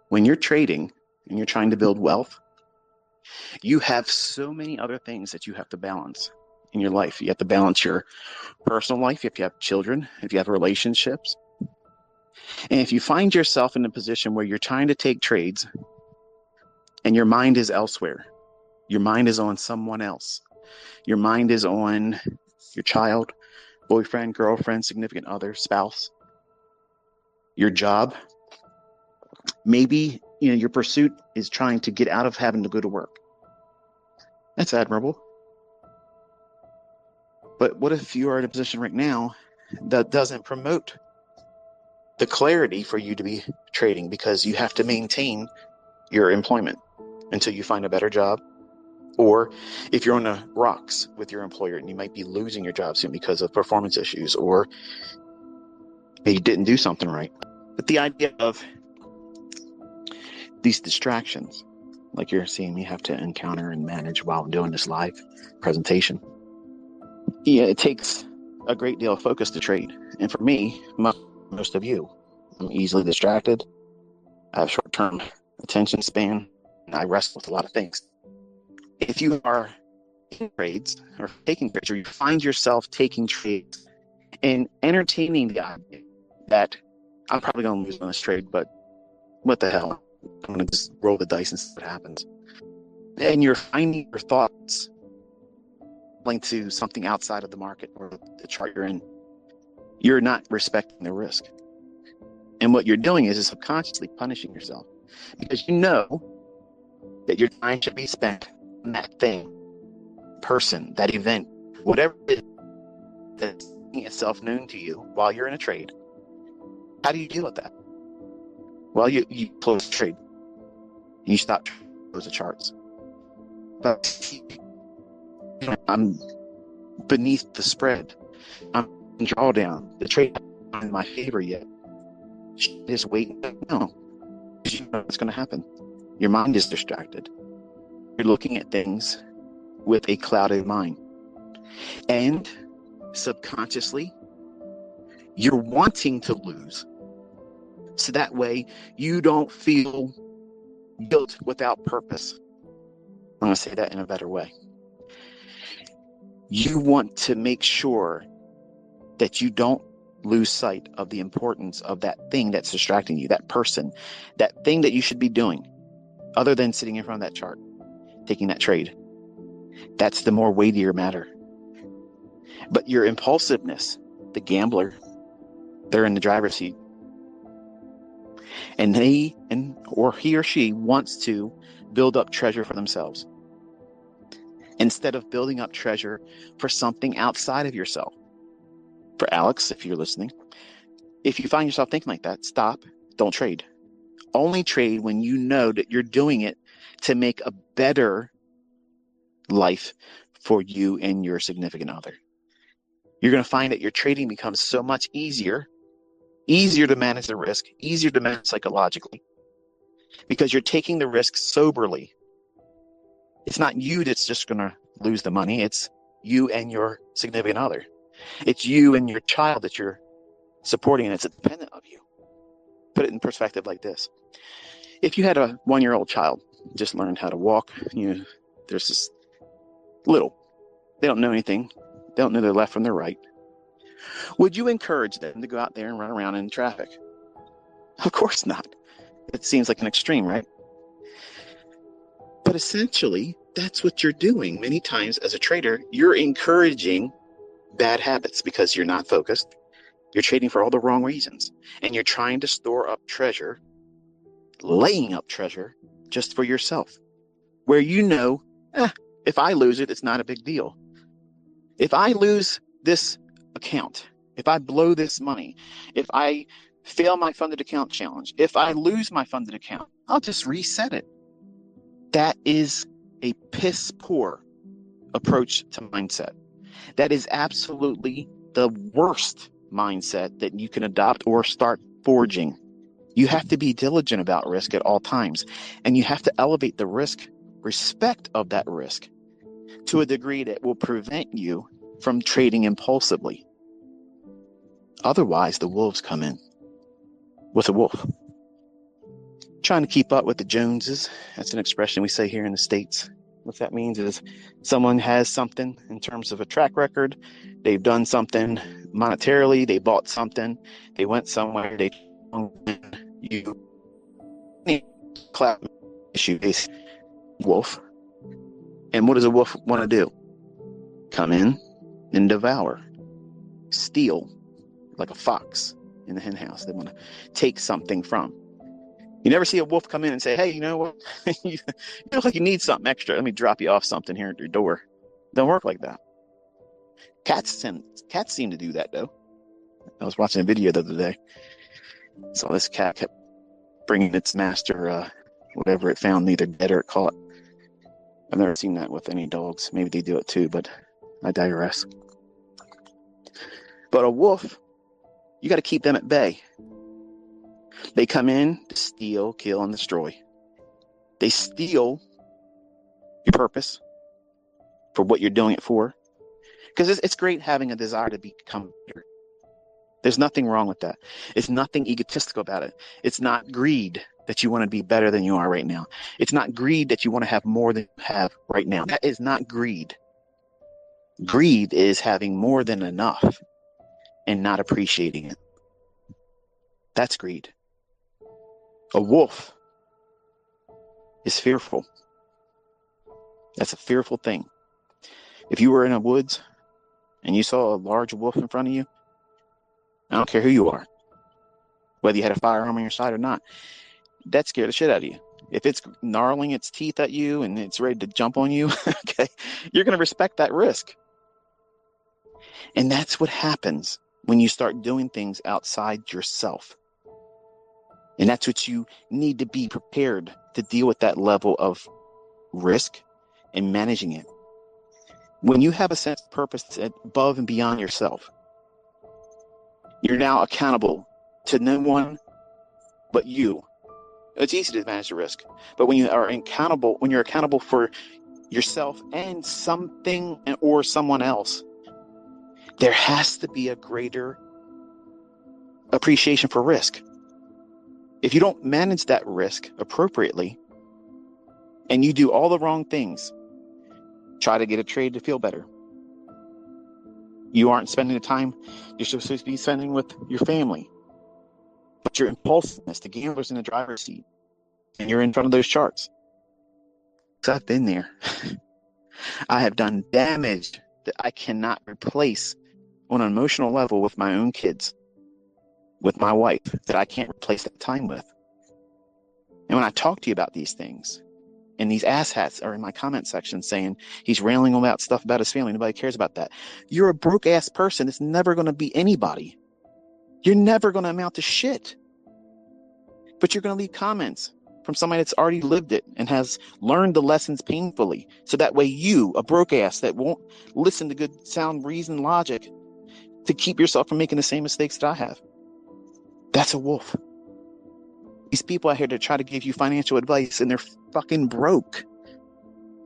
When you're trading and you're trying to build wealth, you have so many other things that you have to balance in your life. You have to balance your personal life, if you have children, if you have relationships. And if you find yourself in a position where you're trying to take trades and your mind is elsewhere, your mind is on someone else, your mind is on your child, boyfriend, girlfriend, significant other, spouse, your job, maybe your pursuit is trying to get out of having to go to work. That's admirable. But what if you are in a position right now that doesn't promote the clarity for you to be trading, because you have to maintain your employment until you find a better job? Or if you're on the rocks with your employer and you might be losing your job soon because of performance issues, or you didn't do something right. But the idea of these distractions, like you're seeing me have to encounter and manage while I'm doing this live presentation, it takes a great deal of focus to trade. And for me, most of you, I'm easily distracted. I have short-term attention span, and I wrestle with a lot of things. If you are in trades or taking trades, or you find yourself taking trades and entertaining the idea that I'm probably going to lose on this trade, but what the hell? I'm going to just roll the dice and see what happens. And you're finding your thoughts linked to something outside of the market or the chart you're in. You're not respecting the risk. And what you're doing is subconsciously punishing yourself, because you know that your time should be spent on that thing, person, that event, whatever it is that's making itself known to you while you're in a trade. How do you deal with that? Well, you close the trade. You stop close the charts. But I'm beneath the spread. I'm in drawdown. The trade isn't in my favor yet. Just wait. No, you know what's going to happen. Your mind is distracted. You're looking at things with a clouded mind. And subconsciously, you're wanting to lose. So that way you don't feel guilt without purpose. I'm going to say that in a better way. You want to make sure that you don't lose sight of the importance of that thing that's distracting you, that person, that thing that you should be doing, other than sitting in front of that chart, taking that trade. That's the more weightier matter. But your impulsiveness, the gambler, they're in the driver's seat. And he or she wants to build up treasure for themselves, instead of building up treasure for something outside of yourself. For Alex, if you're listening, if you find yourself thinking like that, stop. Don't trade. Only trade when you know that you're doing it to make a better life for you and your significant other. You're going to find that your trading becomes so much easier to manage the risk, easier to manage psychologically, because you're taking the risk soberly. It's not you that's just going to lose the money. It's you and your significant other. It's you and your child that you're supporting, and it's dependent of you. Put it in perspective like this. If you had a 1-year-old child just learned how to walk, there's this little, they don't know anything. They don't know their left from their right. Would you encourage them to go out there and run around in traffic? Of course not. It seems like an extreme, right? But essentially, that's what you're doing. Many times as a trader, you're encouraging bad habits because you're not focused. You're trading for all the wrong reasons. And you're trying to store up treasure, laying up treasure just for yourself, where if I lose it, it's not a big deal. If I lose this account, if I blow this money, if I fail my funded account challenge, if I lose my funded account, I'll just reset it. That is a piss poor approach to mindset. That is absolutely the worst mindset that you can adopt or start forging. You have to be diligent about risk at all times, and you have to elevate the respect of that risk to a degree that will prevent you from trading impulsively. Otherwise, the wolves come in with a wolf. trying to keep up with the Joneses. That's an expression we say here in the States. What that means is someone has something in terms of a track record. They've done something monetarily. They bought something. They went somewhere. You clap issue is wolf. And what does a wolf want to do? Come in and devour, steal, like a fox in the hen house. They want to take something from. You never see a wolf come in and say, hey, you know what? You look like you need something extra. Let me drop you off something here at your door. Don't work like that. Cats seem to do that, though. I was watching a video the other day. So this cat kept bringing its master whatever it found, either dead or caught. I've never seen that with any dogs. Maybe they do it too, but I digress. But a wolf, you got to keep them at bay. They come in to steal, kill, and destroy. They steal your purpose for what you're doing it for. Because it's great having a desire to become better. There's nothing wrong with that. It's nothing egotistical about it. It's not greed that you want to be better than you are right now. It's not greed that you want to have more than you have right now. That is not greed. Greed is having more than enough and not appreciating it. That's greed. A wolf is fearful. That's a fearful thing. If you were in the woods and you saw a large wolf in front of you, I don't care who you are, whether you had a firearm on your side or not, that scared the shit out of you. If it's gnarling its teeth at you and it's ready to jump on you, okay, you're going to respect that risk. And that's what happens when you start doing things outside yourself. And that's what you need to be prepared to deal with, that level of risk and managing it. When you have a sense of purpose above and beyond yourself, you're now accountable to no one but you. It's easy to manage the risk, but when you're accountable for yourself and something or someone else, there has to be a greater appreciation for risk. If you don't manage that risk appropriately and you do all the wrong things, try to get a trade to feel better, you aren't spending the time you're supposed to be spending with your family, but your impulsiveness, the gambler's in the driver's seat, and you're in front of those charts. So I've been there. I have done damage that I cannot replace on an emotional level with my own kids, with my wife, that I can't replace that time with. And when I talk to you about these things, and these asshats are in my comment section saying he's railing about stuff about his family, nobody cares about that. You're a broke ass person that's never going to be anybody. You're never going to amount to shit. But you're going to leave comments from somebody that's already lived it and has learned the lessons painfully. So that way you, a broke ass that won't listen to good sound reason logic, to keep yourself from making the same mistakes that I have. That's a wolf. These people out here that try to give you financial advice and they're fucking broke.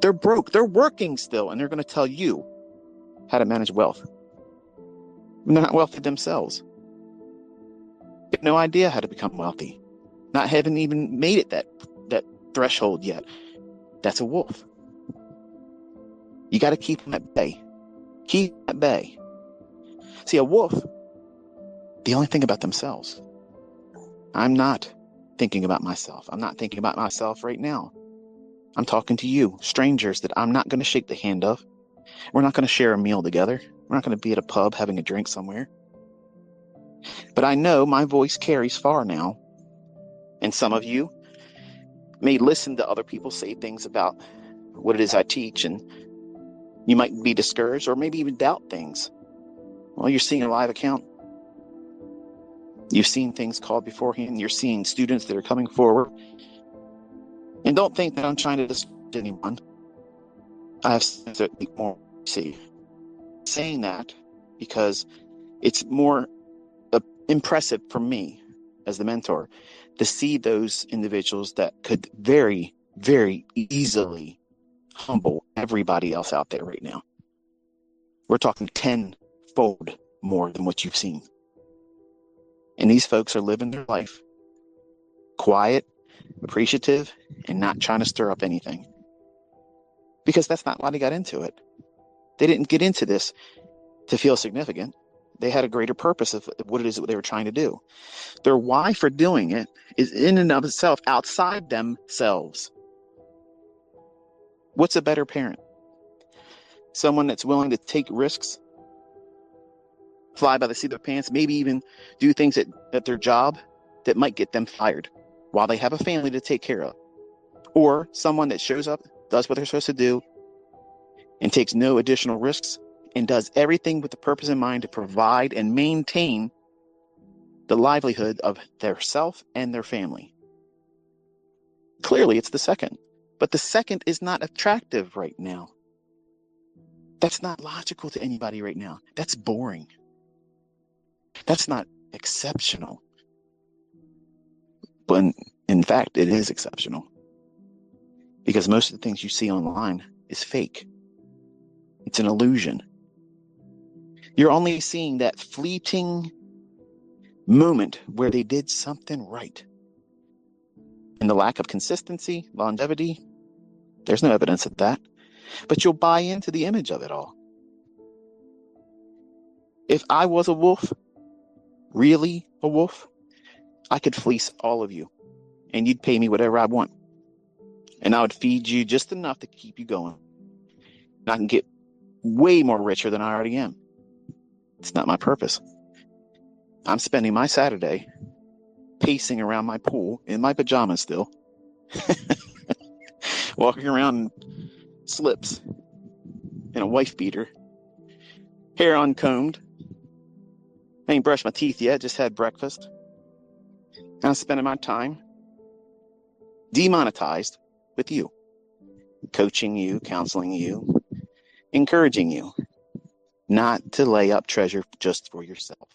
They're broke. They're working still, and they're going to tell you how to manage wealth. And they're not wealthy themselves. They have no idea how to become wealthy. Not having even made it that threshold yet. That's a wolf. You got to keep them at bay. Keep them at bay. See, a wolf, they only think about themselves. I'm not thinking about myself. I'm not thinking about myself right now. I'm talking to you, strangers that I'm not going to shake the hand of. We're not going to share a meal together. We're not going to be at a pub having a drink somewhere. But I know my voice carries far now. And some of you may listen to other people say things about what it is I teach, and you might be discouraged or maybe even doubt things. Well, you're seeing a live account. You've seen things called beforehand. You're seeing students that are coming forward. And don't think that I'm trying to discourage anyone. I have certainly more to see. Saying that because it's more impressive for me as the mentor to see those individuals that could very, very easily humble everybody else out there right now. We're talking tenfold more than what you've seen. And these folks are living their life quiet, appreciative, and not trying to stir up anything. Because that's not why they got into it. They didn't get into this to feel significant. They had a greater purpose of what it is that they were trying to do. Their why for doing it is in and of itself outside themselves. What's a better parent? Someone that's willing to take risks, fly by the seat of their pants, maybe even do things at their job that might get them fired while they have a family to take care of. Or someone that shows up, does what they're supposed to do, and takes no additional risks, and does everything with the purpose in mind to provide and maintain the livelihood of their self and their family. Clearly, it's the second. But the second is not attractive right now. That's not logical to anybody right now. That's boring. That's not exceptional. But in fact, it is exceptional. Because most of the things you see online is fake. It's an illusion. You're only seeing that fleeting moment where they did something right. And the lack of consistency, longevity, there's no evidence of that. But you'll buy into the image of it all. If I was a wolf, really a wolf, I could fleece all of you. And you'd pay me whatever I want. And I would feed you just enough to keep you going. And I can get way more richer than I already am. It's not my purpose. I'm spending my Saturday pacing around my pool in my pajamas still, walking around in slips and a wife beater, hair uncombed. I ain't brushed my teeth yet, just had breakfast. And I'm spending my time demonetized with you, coaching you, counseling you, encouraging you not to lay up treasure just for yourself.